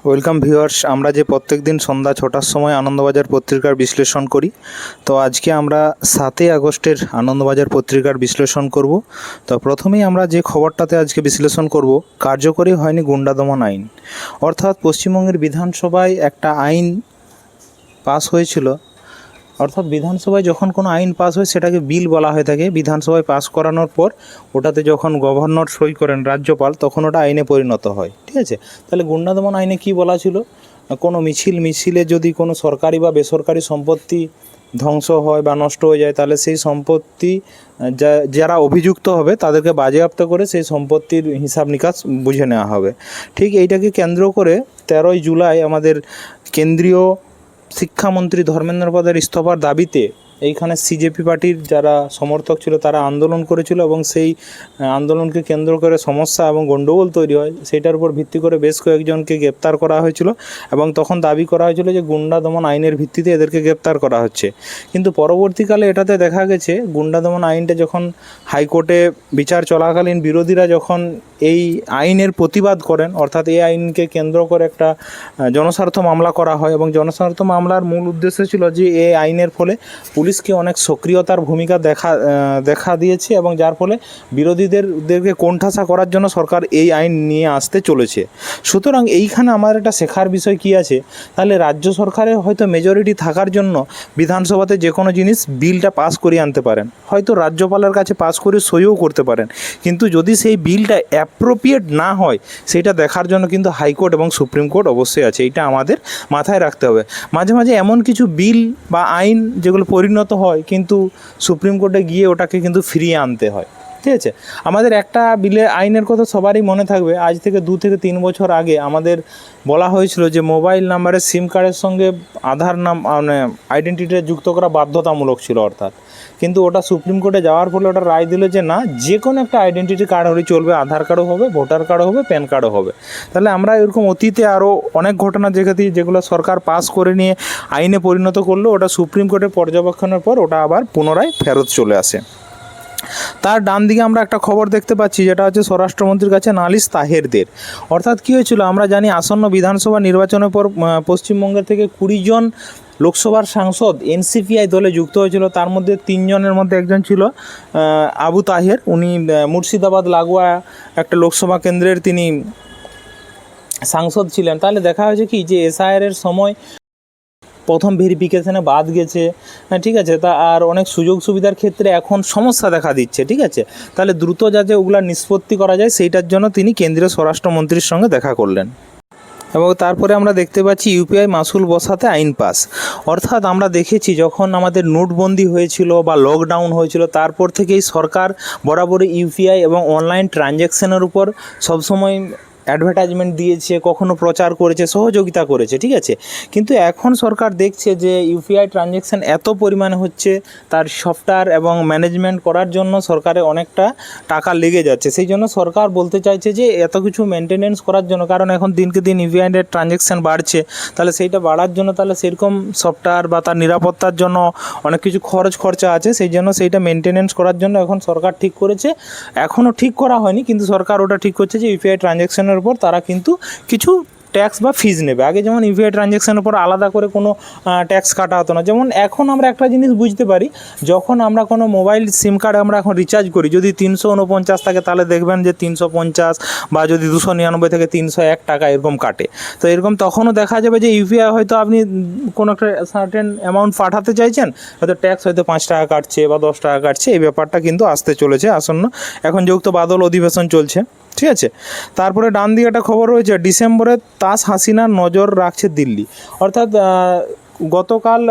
Welcome viewers, আমরা যে প্রত্যেক দিন সন্ধ্যা 6টার সময় আনন্দবাজার পত্রিকার বিশ্লেষণ করি, তো আজকে আমরা 7ই আগস্টের আনন্দবাজার পত্রিকার বিশ্লেষণ করব। তো প্রথমেই আমরা যে খবরটাতে আজকে বিশ্লেষণ করব, কার্যকরী হয়নি গুন্ডা দমন আইন। অর্থাৎ পশ্চিমবঙ্গের বিধানসভায় একটা আইন পাস হয়েছিল। অর্থাৎ বিধানসভায় যখন কোনো আইন পাস হয় সেটাকে বিল বলা হয়ে থাকে। বিধানসভায় পাস করানোর পর ওটাতে যখন গভর্নর সই করেন, রাজ্যপাল, তখন ওটা আইনে পরিণত হয়। ঠিক আছে, তাহলে গুন্ডা দমন আইনে কী বলা ছিল? কোনো মিছিলে যদি কোনো সরকারি বা বেসরকারি সম্পত্তি ধ্বংস হয় বা নষ্ট হয়ে যায়, তাহলে সেই সম্পত্তি যারা অভিযুক্ত হবে তাদেরকে বাজেয়াপ্ত করে সেই সম্পত্তির হিসাব নিকাশ বুঝে নেওয়া হবে। ঠিক এইটাকে কেন্দ্র করে 13ই জুলাই আমাদের কেন্দ্রীয় শিক্ষামন্ত্রী ধর্মেন্দ্র প্রধানের ইস্তফার দাবিতে এইখানে সিজেপি পার্টির যারা সমর্থক ছিল তারা আন্দোলন করেছিল এবং সেই আন্দোলনকে কেন্দ্র করে সমস্যা এবং গণ্ডগোল তৈরি হয়। সেইটার উপর ভিত্তি করে বেশ কয়েকজনকে গ্রেপ্তার করা হয়েছিল এবং তখন দাবি করা হয়েছিল যে গুন্ডা দমন আইনের ভিত্তিতে এদেরকে গ্রেপ্তার করা হচ্ছে। কিন্তু পরবর্তীকালে এটাতে দেখা গেছে গুন্ডা দমন আইনটা যখন হাইকোর্টে বিচার চলাকালীন বিরোধীরা যখন এই আইনের প্রতিবাদ করেন, অর্থাৎ এই আইনকে কেন্দ্র করে একটা জনস্বার্থ মামলা করা হয় এবং জনস্বার্থ মামলার মূল উদ্দেশ্য ছিল যে এই আইনের ফলে পুলিশকে অনেক সক্রিয়তার ভূমিকা দেখা দিয়েছে এবং যার ফলে বিরোধীদেরকে কোণঠাসা করার জন্য সরকার এই আইন নিয়ে আসতে চলেছে। সুতরাং এইখানে আমার একটা শেখার বিষয় কি আছে, তাহলে রাজ্য সরকারের হয়তো মেজরিটি থাকার জন্য বিধানসভাতে যে কোনো জিনিস বিলটা পাস করিয়ে আনতে পারেন, হয়তো রাজ্যপালের কাছে পাস করে সইও করতে পারেন, কিন্তু যদি সেই বিলটা অ্যাপ্রোপ্রিয়েট না হয় সেটা দেখার জন্য কিন্তু হাইকোর্ট এবং সুপ্রিম কোর্ট অবশ্যই আছে। এইটা আমাদের মাথায় রাখতে হবে। মাঝে মাঝে এমন কিছু বিল বা আইন যেগুলো পরিণত হয় কিন্তু সুপ্রিম কোর্টে গিয়ে ওটাকে কিন্তু ফিরিয়ে আনতে হয়। ঠিক আছে, আমাদের একটা আইনের কথা সবারই মনে থাকবে। আজ থেকে 2 থেকে 3 বছর আগে আমাদের বলা হয়েছিল যে মোবাইল নাম্বারের সিম কার্ডের সঙ্গে আধার মানে আইডেন্টিটি যুক্ত করা বাধ্যতামূলক ছিল, অর্থাৎ। কিন্তু ওটা সুপ্রিম কোর্টে যাওয়ার ফলে ওটা রায় দিল যে না, যে কোনো একটা আইডেন্টিটি কার্ড হলেই চলবে, আধার কার্ডও হবে, ভোটার কার্ডও হবে, প্যান কার্ডও হবে। তাহলে আমরা এরকম অতীতে আরও অনেক ঘটনা দেখেছি যেগুলো সরকার পাস করে নিয়ে আইনে পরিণত করলো, ওটা সুপ্রিম কোর্টের পর্যবেক্ষণের পর ওটা আবার পুনরায় ফেরত চলে আসে। তার ডান দিকে আমরা একটা খবর দেখতে পাচ্ছি, যেটা হচ্ছে স্বরাষ্ট্রমন্ত্রীর কাছে নালিশ তাহেরদের। অর্থাৎ কী হয়েছিল, আমরা জানি আসন্ন বিধানসভা নির্বাচনের পর পশ্চিমবঙ্গের থেকে 20 জন লোকসভার সাংসদ এনসিপিআই দলে যুক্ত হয়েছিল। তার মধ্যে 3 জনের মধ্যে একজন ছিল আবু তাহের। উনি মুর্শিদাবাদ লাগোয়া একটা লোকসভা কেন্দ্রের তিনি সাংসদ ছিলেন। তাহলে দেখা হয়েছে কি যে এসআইআরের সময় প্রথম ভেরিফিকেশানে বাদ গেছে, ঠিক আছে, তা আর অনেক সুযোগ সুবিধার ক্ষেত্রে এখন সমস্যা দেখা দিচ্ছে। ঠিক আছে, তাহলে দ্রুত যাতে ওগুলা নিষ্পত্তি করা যায় সেইটার জন্য তিনি কেন্দ্রীয় স্বরাষ্ট্রমন্ত্রীর সঙ্গে দেখা করলেন। এবং তারপরে আমরা দেখতে পাচ্ছি ইউপিআই মাসুল বসাতে আইন পাস। অর্থাৎ আমরা দেখেছি যখন আমাদের নোটবন্দি হয়েছিল বা লকডাউন হয়েছিল, তারপর থেকেই সরকার বরাবরই ইউপিআই এবং অনলাইন ট্রানজ্যাকশানের উপর সবসময় অ্যাডভার্টাইজমেন্ট দিয়েছে, কখনো প্রচার করেছে, সহযোগিতা করেছে। ঠিক আছে, কিন্তু এখন সরকার দেখছে যে ইউপিআই ট্রানজ্যাকশান এত পরিমাণে হচ্ছে, তার সফটওয়্যার এবং ম্যানেজমেন্ট করার জন্য সরকারে অনেকটা টাকা লেগে যাচ্ছে। সেই জন্য সরকার বলতে চাইছে যে এত কিছু মেনটেনেন্স করার জন্য, কারণ এখন দিনকে দিন ইউপিআইয়ের ট্রানজ্যাকশান বাড়ছে, তাহলে সেইটা বাড়ার জন্য তাহলে সেরকম সফটওয়্যার বা তার নিরাপত্তার জন্য অনেক কিছু খরচা আছে। সেই জন্য সেইটা মেনটেনেন্স করার জন্য এখন সরকার ঠিক করেছে, এখনও ঠিক করা হয়নি কিন্তু সরকার ওটা ঠিক করছে যে ইউপিআই ট্রানজ্যাকশানের উপর তারা কিন্তু কিছু ট্যাক্স বা ফিজ নেবে। আগে যেমন ইউপিআই ট্রানজ্যাকশানের উপর আলাদা করে কোনো ট্যাক্স কাটা হতো না। যেমন এখন আমরা একটা জিনিস বুঝতে পারি, যখন আমরা কোনো মোবাইল সিম কার্ড আমরা এখন রিচার্জ করি, যদি 349 থাকে তাহলে দেখবেন যে 350, বা যদি 299 থেকে 301 টাকা এরকম কাটে। তো এরকম তখনও দেখা যাবে যে ইউপিআই হয়তো আপনি কোনো একটা সার্টেন অ্যামাউন্ট পাঠাতে চাইছেন, হয়তো ট্যাক্স হয়তো 5 টাকা কাটছে বা 10 টাকা কাটছে। এই ব্যাপারটা কিন্তু আসতে চলেছে আসন্ন, এখন যেহেতু বাদল অধিবেশন চলছে। ঠিক আছে, তারপরে ডান দিকে একটা খবর রয়েছে, ডিসেম্বরে তাস হাসিনার নজর রাখছে দিল্লি। অর্থাৎ গতকাল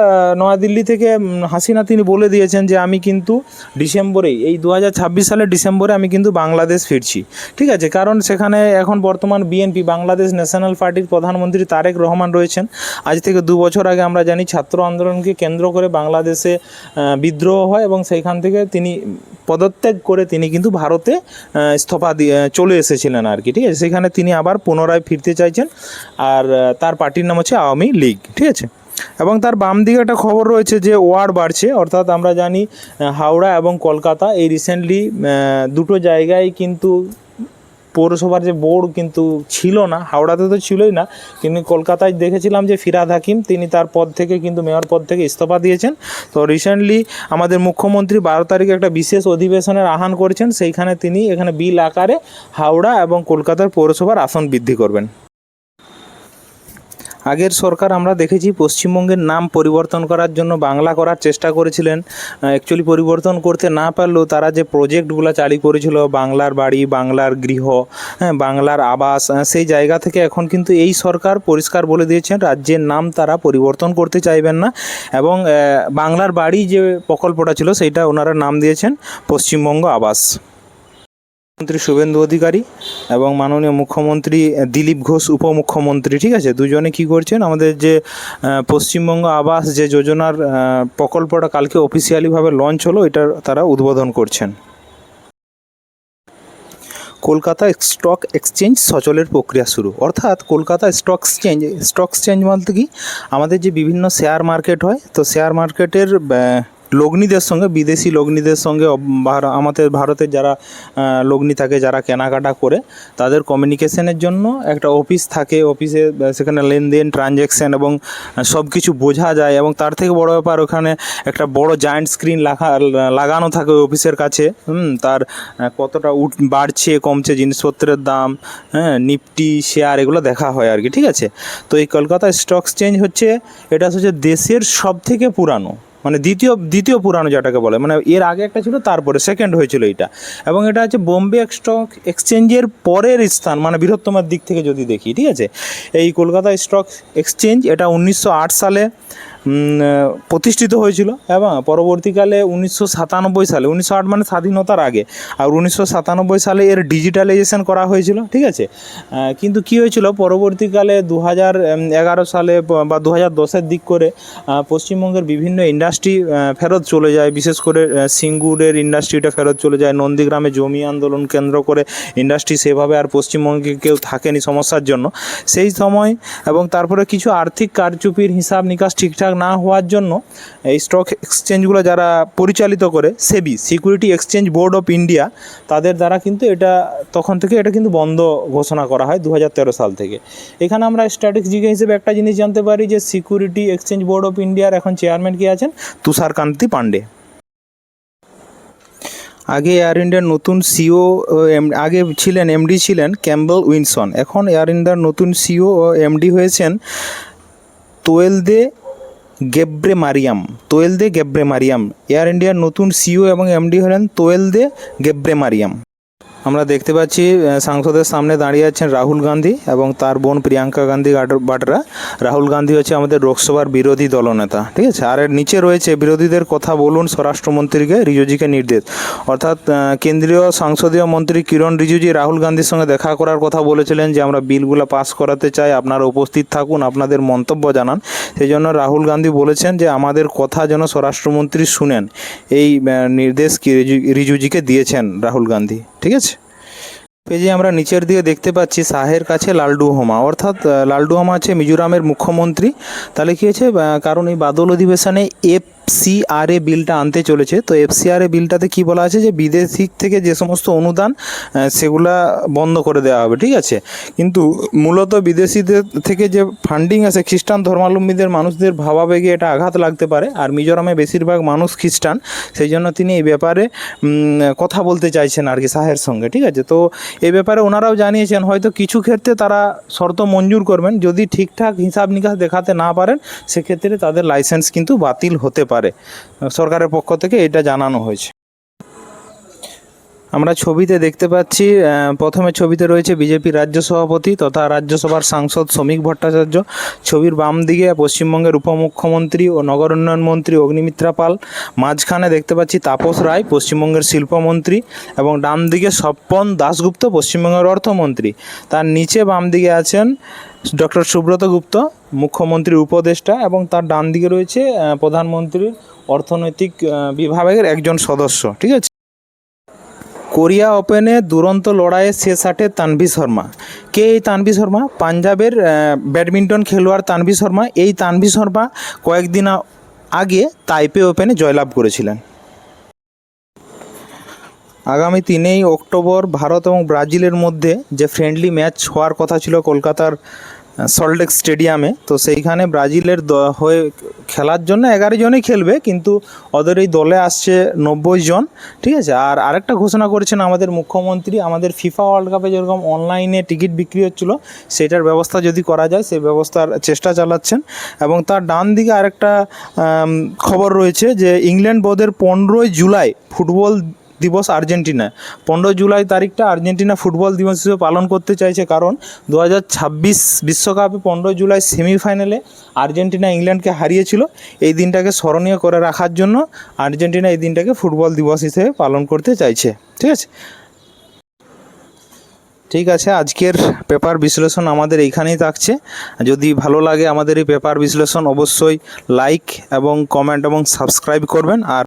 নয়াদিল্লি থেকে হাসিনা তিনি বলে দিয়েছেন যে আমি কিন্তু ডিসেম্বরেই, এই 2026 সালের ডিসেম্বরে আমি কিন্তু বাংলাদেশ ফিরছি। ঠিক আছে, কারণ সেখানে এখন বর্তমান বিএনপি বাংলাদেশ ন্যাশনাল পার্টির প্রধানমন্ত্রী তারেক রহমান রয়েছেন। আজ থেকে 2 বছর আগে আমরা জানি ছাত্র আন্দোলনকে কেন্দ্র করে বাংলাদেশে বিদ্রোহ হয় এবং সেইখান থেকে তিনি পদত্যাগ করে তিনি কিন্তু ভারতে ইস্তফা দিয়ে চলে এসেছিলেন আর কি। ঠিক আছে, সেখানে তিনি আবার পুনরায় ফিরতে চাইছেন, আর তার পার্টির নাম হচ্ছে আওয়ামী লীগ। ঠিক আছে, এবং তার বাম দিকে একটা খবর রয়েছে যে ওয়ার বাড়ছে। অর্থাৎ আমরা জানি হাওড়া এবং কলকাতা এই রিসেন্টলি দুটো জায়গায় কিন্তু পৌরসভার যে বোর্ড কিন্তু ছিল না, হাওড়াতে তো ছিলই না, কিন্তু কলকাতায় দেখেছিলাম যে ফিরহাদ হাকিম তিনি তার পদ থেকে কিন্তু মেয়র পদ থেকে ইস্তফা দিয়েছেন। তো রিসেন্টলি আমাদের মুখ্যমন্ত্রী 12 তারিখে একটা বিশেষ অধিবেশনের আহ্বান করেছেন, সেইখানে তিনি এখানে বিল আকারে হাওড়া এবং কলকাতার পৌরসভার আসন বৃদ্ধি করবেন। আগের সরকার আমরা দেখেছি পশ্চিমবঙ্গের নাম পরিবর্তন করার জন্য বাংলা করার চেষ্টা করেছিলেন। অ্যাকচুয়ালি পরিবর্তন করতে না পারলেও তারা যে প্রজেক্টগুলো চালু করেছিল, বাংলার বাড়ি, বাংলার গৃহ, বাংলার আবাস, সেই জায়গা থেকে এখন কিন্তু এই সরকার পরিষ্কার বলে দিয়েছেন রাজ্যের নাম তারা পরিবর্তন করতে চাইবেন না, এবং বাংলার বাড়ি যে প্রকল্পটা ছিল সেইটা ওনারা নাম দিয়েছেন পশ্চিমবঙ্গ আবাস। মুখ্যমন্ত্রী শুভেন্দু অধিকারী এবং মাননীয় মুখ্যমন্ত্রী দিলীপ ঘোষ উপমুখ্যমন্ত্রী, ঠিক আছে, দুজনে কি করছেন, আমাদের যে পশ্চিমবঙ্গ আবাস যে যোজনার প্রকল্পটা কালকে অফিসিয়ালিভাবে লঞ্চ হলো, এটার তারা উদ্বোধন করছেন। কলকাতা স্টক এক্সচেঞ্জ সচলের প্রক্রিয়া শুরু, অর্থাৎ কলকাতা স্টক এক্সচেঞ্জ বলতে কি, আমাদের যে বিভিন্ন শেয়ার মার্কেট হয়, তো শেয়ার মার্কেটের লগ্নিদের সঙ্গে, বিদেশি লগ্নিদের সঙ্গে আমাদের ভারতের যারা লগ্নি থাকে, যারা কেনাকাটা করে, তাদের কমিউনিকেশনের জন্য একটা অফিস থাকে, অফিসে সেখানে লেনদেন, ট্রানজ্যাকশান এবং সব কিছু বোঝা যায়। এবং তার থেকে বড় ব্যাপার, ওখানে একটা বড় জায়ান্ট স্ক্রিন লাগানো থাকে ওই অফিসের কাছে। তার কতটা বাড়ছে কমছে জিনিসপত্রের দাম, নিফটি শেয়ার, এগুলো দেখা হয় আর কি, ঠিক আছে। তো এই কলকাতা স্টক এক্সচেঞ্জ হচ্ছে, এটা হচ্ছে দেশের সব থেকে পুরানো, মানে দ্বিতীয় পুরানো যেটাকে বলে, মানে এর আগে একটা ছিল, তারপরে সেকেন্ড হয়েছিল এইটা। এবং এটা হচ্ছে বোম্বে স্টক এক্সচেঞ্জের পরের স্থান, মানে বৃহত্তমার দিক থেকে যদি দেখি, ঠিক আছে। এই কলকাতা স্টক এক্সচেঞ্জ এটা 1908 সালে প্রতিষ্ঠিত হয়েছিল, এবং পরবর্তীকালে 1997 সালে, 1908 মানে স্বাধীনতার আগে, আর 1997 সালে এর ডিজিটালাইজেশন করা হয়েছিল, ঠিক আছে। কিন্তু কী হয়েছিল, পরবর্তীকালে 2011 সালে বা 2010-এর দিক করে পশ্চিমবঙ্গের বিভিন্ন ইন্ডাস্ট্রি ফেরত চলে যায়, বিশেষ করে সিঙ্গুরের ইন্ডাস্ট্রিটা ফেরত চলে যায়। নন্দীগ্রামে জমি আন্দোলন কেন্দ্র করে ইন্ডাস্ট্রি সেভাবে আর পশ্চিমবঙ্গে কেউ থাকেনি সমস্যার জন্য সেই সময়, এবং তারপরে কিছু আর্থিক কারচুপির হিসাব নিকাশ ঠিকঠাক না হওয়ার জন্য এই স্টক এক্সচেঞ্জগুলো যারা পরিচালিত করে, SEBI, security exchange board of India, তাদের দ্বারা কিন্তু এটা তখন থেকে এটা কিন্তু বন্ধ ঘোষণা করা হয় 2013 সাল থেকে। এখানে আমরা স্ট্র্যাটেজিক হিসেবে একটা জিনিস জানতে পারি যে সিকিউরিটি এক্সচেঞ্জ বোর্ড অফ ইন্ডিয়ার এখন চেয়ারম্যান কি আছেন, তুষারকান্তি পান্ডে। আগে এয়ার ইন্ডিয়ার নতুন সিও, আগে ছিলেন এমডি ছিলেন ক্যাম্বেল উইনসন, এখন এয়ার ইন্ডিয়ার নতুন সিও ও এমডি হয়েছেন তোয়েলদে গেব্রেমারিয়াম। এয়ার ইন্ডিয়ার নতুন সিও এবং এমডি হলেন তোয়েলদে গেব্রেমারিয়াম। আমরা দেখতে পাচ্ছি সাংসদের সামনে দাঁড়িয়ে আছেন রাহুল গান্ধী এবং তার বোন প্রিয়াঙ্কা গান্ধী বাডরা। রাহুল গান্ধী হচ্ছে আমাদের লোকসভার বিরোধী দলনেতা, ঠিক আছে। আর এর নিচে রয়েছে বিরোধীদের কথা বলুন স্বরাষ্ট্রমন্ত্রীকে, রিজিজুকে নির্দেশ, অর্থাৎ কেন্দ্রীয় সংসদীয় মন্ত্রী কিরণ রিজিজু রাহুল গান্ধীর সঙ্গে দেখা করার কথা বলেছিলেন যে আমরা বিলগুলো পাস করাতে চাই, আপনারা উপস্থিত থাকুন, আপনাদের মন্তব্য জানান। সেই জন্য রাহুল গান্ধী বলেছেন যে আমাদের কথা যেন স্বরাষ্ট্রমন্ত্রী শুনেন, এই নির্দেশ রিজিজুকে দিয়েছেন রাহুল গান্ধী, ঠিক আছে। পেজে আমরা নিচের দিকে দেখতে পাচ্ছি শাহের কাছে লালডুহোমা, অর্থাৎ লালডুহোমা আছে মিজোরামের মুখ্যমন্ত্রী। তাহলে কী হয়েছে, কারণ এই বাদল অধিবেশনে এফসিআরএ বিলটা আনতে চলেছে। তো এফসিআরএ বিলটাতে কি বলা আছে যে বিদেশি থেকে যে সমস্ত অনুদান সেগুলা বন্ধ করে দেওয়া হবে, ঠিক আছে। কিন্তু মূলত বিদেশিদের থেকে যে ফান্ডিং আছে খ্রিস্টান ধর্মাবলম্বীদের মানুষদের ভাবাবেগে এটা আঘাত লাগতে পারে, আর মিজোরামে বেশিরভাগ মানুষ খ্রিস্টান, সেই জন্য তিনি এই ব্যাপারে কথা বলতে চাইছেন আর কি শাহের সঙ্গে, ঠিক আছে। তো এই ব্যাপারে ওনারাও জানিয়েছেন হয়তো কিছু ক্ষেত্রে তারা শর্ত মঞ্জুর করবেন, যদি ঠিকঠাক হিসাব নিকাশ দেখাতে না পারেন সেক্ষেত্রে তাদের লাইসেন্স কিন্তু বাতিল হতে পারে, সরকারের পক্ষ থেকে এটা জানানো হয়েছে। আমরা ছবিতে দেখতে পাচ্ছি, প্রথমে ছবিতে রয়েছে বিজেপি রাজ্য সভাপতি তথা রাজ্যসভার সাংসদ শ্রমিক ভট্টাচার্য। ছবির বাম দিকে পশ্চিমবঙ্গের উপমুখ্যমন্ত্রী ও নগর উন্নয়ন মন্ত্রী অগ্নিমিত্রা পাল। মাঝখানে দেখতে পাচ্ছি তাপস রায়, পশ্চিমবঙ্গের শিল্পমন্ত্রী, এবং ডান দিকে স্বপন দাশগুপ্ত, পশ্চিমবঙ্গের অর্থমন্ত্রী। তার নিচে বাম দিকে আছেন ডক্টর সুব্রত গুপ্ত, মুখ্যমন্ত্রীর উপদেষ্টা, এবং তার ডান দিকে রয়েছে প্রধানমন্ত্রীর অর্থনৈতিক বিভাগের একজন সদস্য, ঠিক আছে। কোরিয়া ওপেনে দুরন্ত লড়াইয়ে শেষ আটে তানভি শর্মা। কে এই তানভি শর্মা? পাঞ্জাবের ব্যাডমিন্টন খেলোয়াড় তানভি শর্মা। এই তানভি শর্মা কয়েকদিন আগে তাইপে ওপেনে জয়লাভ করেছিলেন। আগামী 3 অক্টোবর ভারত এবং ব্রাজিলের মধ্যে যে ফ্রেন্ডলি ম্যাচ হওয়ার কথা ছিল কলকাতার সল্টলেক স্টেডিয়ামে, তো সেইখানে ব্রাজিলের হয়ে খেলার জন্য 11 জনই খেলবে, কিন্তু ওদের এই দলে আসছে 90 জন। ঠিক আছে, আর আরেকটা ঘোষণা করেছেন আমাদের মুখ্যমন্ত্রী, আমাদের ফিফা ওয়ার্ল্ড কাপে যেরকম অনলাইনে টিকিট বিক্রি হচ্ছিল সেটার ব্যবস্থা যদি করা যায় সেই ব্যবস্থার চেষ্টা চালাচ্ছেন। এবং তার ডান দিকে আরেকটা খবর রয়েছে যে ইংল্যান্ড বোর্ডের 15 জুলাই ফুটবল দিবস আর্জেন্টিনায়, 15 জুলাই তারিখটা আর্জেন্টিনা ফুটবল দিবস হিসেবে পালন করতে চাইছে, কারণ 2026 বিশ্বকাপে 15 জুলাই সেমিফাইনালে আর্জেন্টিনা ইংল্যান্ডকে হারিয়েছিল। এই দিনটাকে স্মরণীয় করে রাখার জন্য আর্জেন্টিনা এই দিনটাকে ফুটবল দিবস হিসেবে পালন করতে চাইছে। ঠিক আছে, আজকের পেপার বিশ্লেষণ আমাদের এইখানেই থাকছে। যদি ভালো লাগে আমাদের এই পেপার বিশ্লেষণ, অবশ্যই লাইক এবং কমেন্ট এবং সাবস্ক্রাইব করবেন। আর